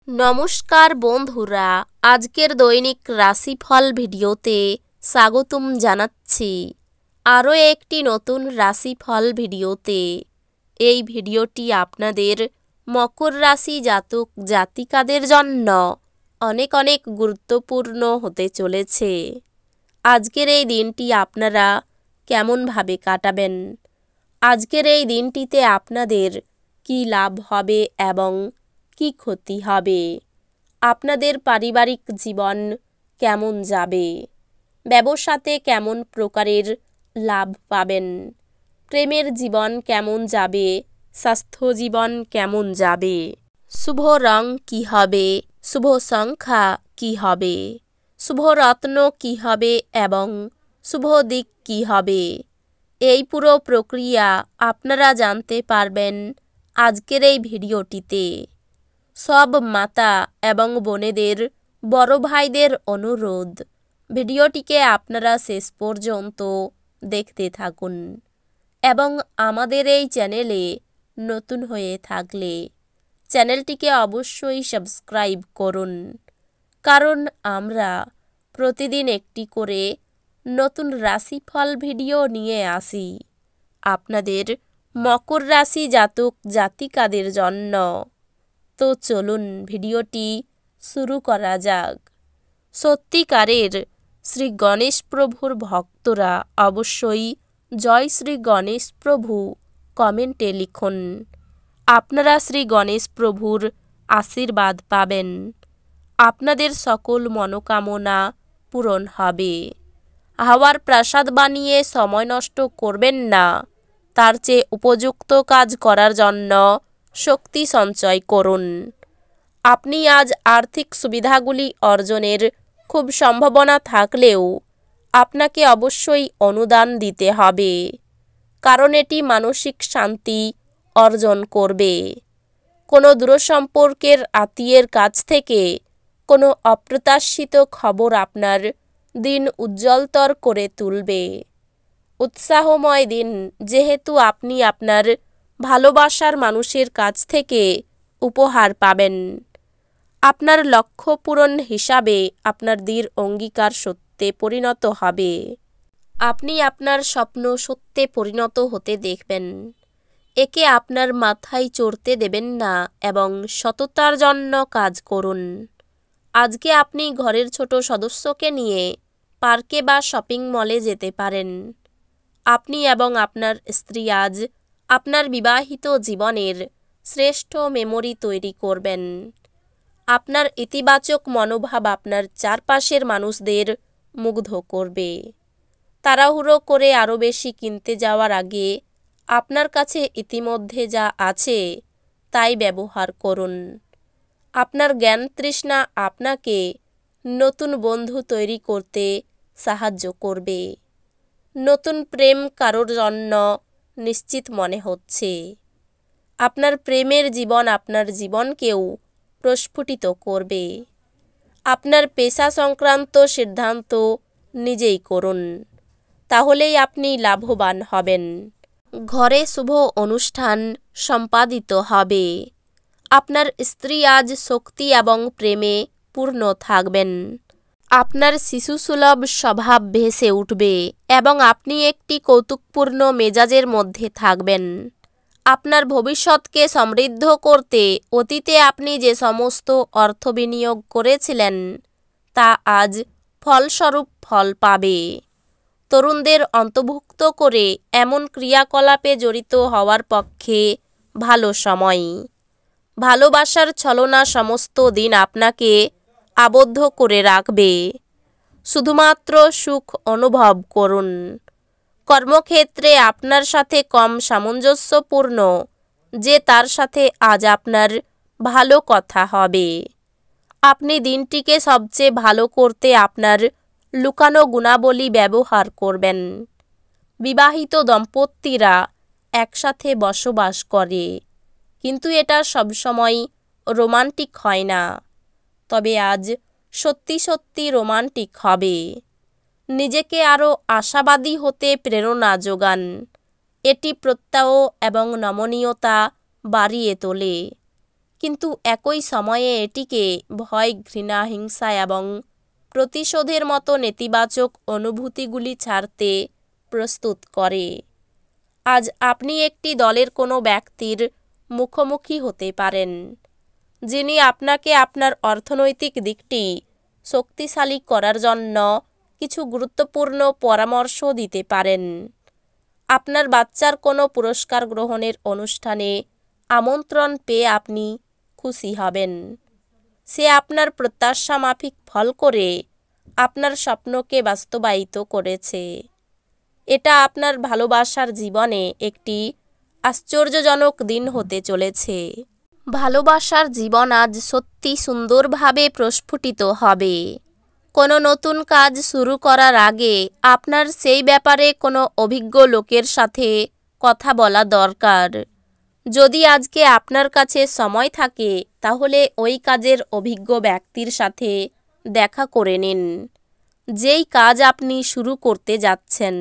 নমস্কার বন্ধুরা, আজকের দৈনিক রাশিফল ভিডিওতে স্বাগতম জানাচ্ছি আরও একটি নতুন রাশিফল ভিডিওতে। এই ভিডিওটি আপনাদের মকর রাশি জাতক জাতিকাদের জন্য অনেক অনেক গুরুত্বপূর্ণ হতে চলেছে। আজকের এই দিনটি আপনারা কেমনভাবে কাটাবেন, আজকের এই দিনটিতে আপনাদের কী লাভ হবে এবং কি ক্ষতি হবে, আপনাদের পারিবারিক জীবন কেমন যাবে, ব্যবসাতে কেমন প্রকারের লাভ পাবেন, প্রেমের জীবন কেমন যাবে, স্বাস্থ্য জীবন কেমন যাবে, শুভ রং কি হবে, শুভ সংখ্যা কি হবে, শুভ রত্ন কি হবে এবং শুভ দিক কি হবে, এই পুরো প্রক্রিয়া আপনারা জানতে পারবেন আজকের এই ভিডিওটিতে। সব মাতা এবং বোনেদের, বড় ভাইদের অনুরোধ, ভিডিওটিকে আপনারা শেষ পর্যন্ত দেখতে থাকুন এবং আমাদের এই চ্যানেলে নতুন হয়ে থাকলে চ্যানেলটিকে অবশ্যই সাবস্ক্রাইব করুন, কারণ আমরা প্রতিদিন একটি করে নতুন রাশিফল ভিডিও নিয়ে আসি আপনাদের মকর রাশি জাতক জাতিকাদের জন্য। তো চলুন ভিডিওটি শুরু করা যাক। সত্যিকারের শ্রী গণেশ প্রভুর ভক্তরা অবশ্যই জয় শ্রী গণেশ প্রভু কমেন্টে লিখুন। আপনারা শ্রী গণেশ প্রভুর আশীর্বাদ পাবেন, আপনাদের সকল মনোকামনা পূরণ হবে। হাওয়ার প্রাসাদ বানিয়ে সময় নষ্ট করবেন না, তার চেয়ে উপযুক্ত কাজ করার জন্য শক্তি সঞ্চয় করুন। আপনি আজ আর্থিক সুবিধাগুলি অর্জনের খুব সম্ভাবনা থাকলেও আপনাকে অবশ্যই অনুদান দিতে হবে, কারণ এটি মানসিক শান্তি অর্জন করবে। কোনো দূরসম্পর্কের আত্মীয়ের কাছ থেকে কোনো অপ্রত্যাশিত খবর আপনার দিন উজ্জ্বলতর করে তুলবে। উৎসাহময় দিন, যেহেতু আপনি আপনার ভালোবাসার মানুষের কাছ থেকে উপহার পাবেন। আপনার লক্ষ্য পূরণ হিসাবে আপনার দৃঢ় অঙ্গীকার সত্যে পরিণত হবে। আপনি আপনার স্বপ্ন সত্যে পরিণত হতে দেখবেন। একে আপনার মাথায় চড়তে দেবেন না এবং সততার জন্য কাজ করুন। আজকে আপনি ঘরের ছোট সদস্যকে নিয়ে পার্কে বা শপিং মলে যেতে পারেন। আপনি এবং আপনার স্ত্রী আজ আপনার বিবাহিত জীবনের শ্রেষ্ঠ মেমোরি তৈরি করবেন। আপনার ইতিবাচক মনোভাব আপনার চারপাশের মানুষদের মুগ্ধ করবে। তাড়াহুড়ো করে আরও বেশি কিনতে যাওয়ার আগে আপনার কাছে ইতিমধ্যে যা আছে তাই ব্যবহার করুন। আপনার জ্ঞান তৃষ্ণা আপনাকে নতুন বন্ধু তৈরি করতে সাহায্য করবে। নতুন প্রেম কারোর জন্য নিশ্চিত মনে হচ্ছে। আপনার প্রেমের জীবন আপনার জীবনকেও প্রস্ফুটিত করবে। আপনার পেশা সংক্রান্ত সিদ্ধান্ত নিজেই করুন, তাহলেই আপনি লাভবান হবেন। ঘরে শুভ অনুষ্ঠান সম্পাদিত হবে। আপনার স্ত্রী আজ শক্তি এবং প্রেমে পূর্ণ থাকবেন। আপনার শিশুসুলভ স্বভাব ভেসে উঠবে এবং আপনি একটি কৌতুকপূর্ণ মেজাজের মধ্যে থাকবেন। আপনার ভবিষ্যৎকে সমৃদ্ধ করতে অতীতে আপনি যে সমস্ত অর্থ বিনিয়োগ করেছিলেন তা আজ ফলস্বরূপ ফল পাবে। তরুণদের অন্তর্ভুক্ত করে এমন ক্রিয়াকলাপে জড়িত হওয়ার পক্ষে ভালো সময়। ভালোবাসার ছলনা সমস্ত দিন আপনাকে আবদ্ধ করে রাখবে। শুধুমাত্র সুখ অনুভব করুন। কর্মক্ষেত্রে আপনার সাথে কম সামঞ্জস্যপূর্ণ যে তার সাথে আজ আপনার ভালো কথা হবে। আপনি দিনটিকে সবচেয়ে ভালো করতে আপনার লুকানো গুণাবলী ব্যবহার করবেন। বিবাহিত দম্পতিরা একসাথে বসবাস করে, কিন্তু এটা সবসময় রোমান্টিক হয় না। তবে আজ সত্যি সত্যি রোমান্টিক হবে। নিজেকে আরও আশাবাদী হতে প্রেরণা যোগান। এটি প্রত্যয় এবং নমনীয়তা বাড়িয়ে তোলে। কিন্তু একই সময়ে এটিকে ভয়, ঘৃণা, হিংসা এবং প্রতিশোধের মতো নেতিবাচক অনুভূতিগুলি ছাড়তে প্রস্তুত করে। আজ আপনি একটি দলের কোনো ব্যক্তির মুখোমুখি হতে পারেন, যিনি আপনাকে আপনার অর্থনৈতিক দিকটি শক্তিশালী করার জন্য কিছু গুরুত্বপূর্ণ পরামর্শ দিতে পারেন। আপনার বাচ্চার কোনো পুরস্কার গ্রহণের অনুষ্ঠানে আমন্ত্রণ পেয়ে আপনি খুশি হবেন। সে আপনার প্রত্যাশা মাফিক ফল করে আপনার স্বপ্নকে বাস্তবায়িত করেছে। এটা আপনার ভালোবাসার জীবনে একটি আশ্চর্যজনক দিন হতে চলেছে। ভালোবাসার জীবন আজ সত্যি সুন্দরভাবে প্রস্ফুটিত হবে। কোনো নতুন কাজ শুরু করার আগে আপনার সেই ব্যাপারে কোনো অভিজ্ঞ লোকের সাথে কথা বলা দরকার। যদি আজকে আপনার কাছে সময় থাকে তাহলে ওই কাজের অভিজ্ঞ ব্যক্তির সাথে দেখা করে নিন, যেই কাজ আপনি শুরু করতে যাচ্ছেন।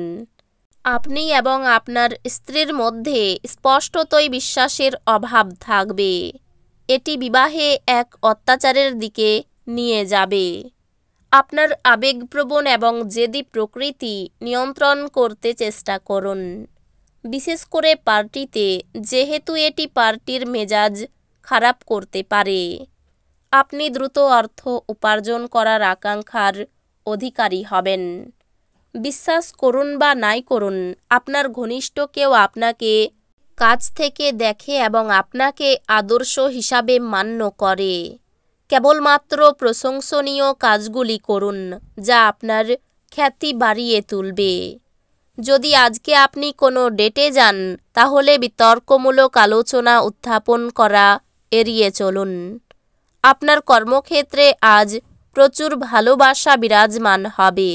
আপনি এবং আপনার স্ত্রীর মধ্যে স্পষ্টতই বিশ্বাসের অভাব থাকবে। এটি বিবাহে এক অত্যাচারের দিকে নিয়ে যাবে। আপনার আবেগপ্রবণ এবং জেদি প্রকৃতি নিয়ন্ত্রণ করতে চেষ্টা করুন, বিশেষ করে পার্টিতে, যেহেতু এটি পার্টির মেজাজ খারাপ করতে পারে। আপনি দ্রুত অর্থ উপার্জন করার আকাঙ্ক্ষার অধিকারী হবেন। বিশ্বাস করুন বা নাই করুন, আপনার ঘনিষ্ঠ কেউ আপনাকে কাছ থেকে দেখে এবং আপনাকে আদর্শ হিসাবে মান্য করে। কেবলমাত্র প্রশংসনীয় কাজগুলি করুন যা আপনার খ্যাতি বাড়িয়ে তুলবে। যদি আজকে আপনি কোনো ডেটে যান তাহলে বিতর্কমূলক আলোচনা উত্থাপন করা এড়িয়ে চলুন। আপনার কর্মক্ষেত্রে আজ প্রচুর ভালোবাসা বিরাজমান হবে।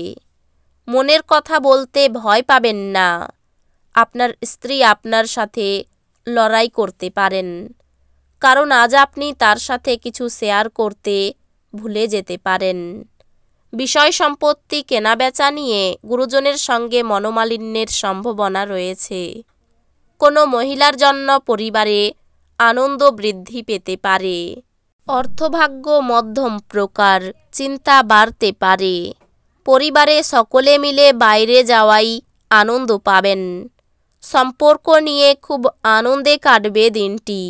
মনের কথা বলতে ভয় পাবেন না। আপনার স্ত্রী আপনার সাথে লড়াই করতে পারেন, কারণ আজ আপনি তার সাথে কিছু শেয়ার করতে ভুলে যেতে পারেন। বিষয় সম্পত্তি কেনাবেচা নিয়ে গুরুজনের সঙ্গে মনোমালিন্যের সম্ভাবনা রয়েছে। কোনো মহিলার জন্য পরিবারে আনন্দ বৃদ্ধি পেতে পারে। অর্থভাগ্য মধ্যম প্রকার, চিন্তা বাড়তে পারে। পরিবারে সকলে মিলে বাইরে যাওয়াই আনন্দ পাবেন। সম্পর্ক নিয়ে খুব আনন্দে কাটবে দিনটি।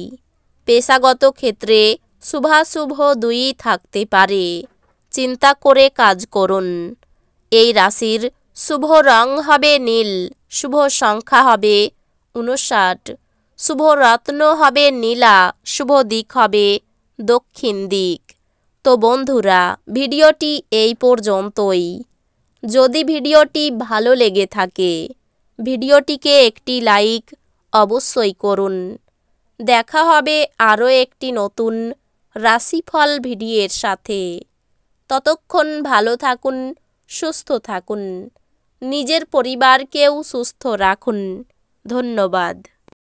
পেশাগত ক্ষেত্রে শুভাশুভ দুইই থাকতে পারে। চিন্তা করে কাজ করুন। এই রাশির শুভ রং হবে নীল, শুভ সংখ্যা হবে 59, শুভ রত্ন হবে নীলা, শুভ দিক হবে দক্ষিণ দিক। তো বন্ধুরা, ভিডিওটি এই পর্যন্তই। যদি ভিডিওটি ভালো লেগে থাকে ভিডিওটিকে একটি লাইক অবশ্যই করুন। দেখা হবে আরও একটি নতুন রাশিফল ভিডিওর সাথে। ততক্ষণ ভালো থাকুন, সুস্থ থাকুন, নিজের পরিবারকেও সুস্থ রাখুন। ধন্যবাদ।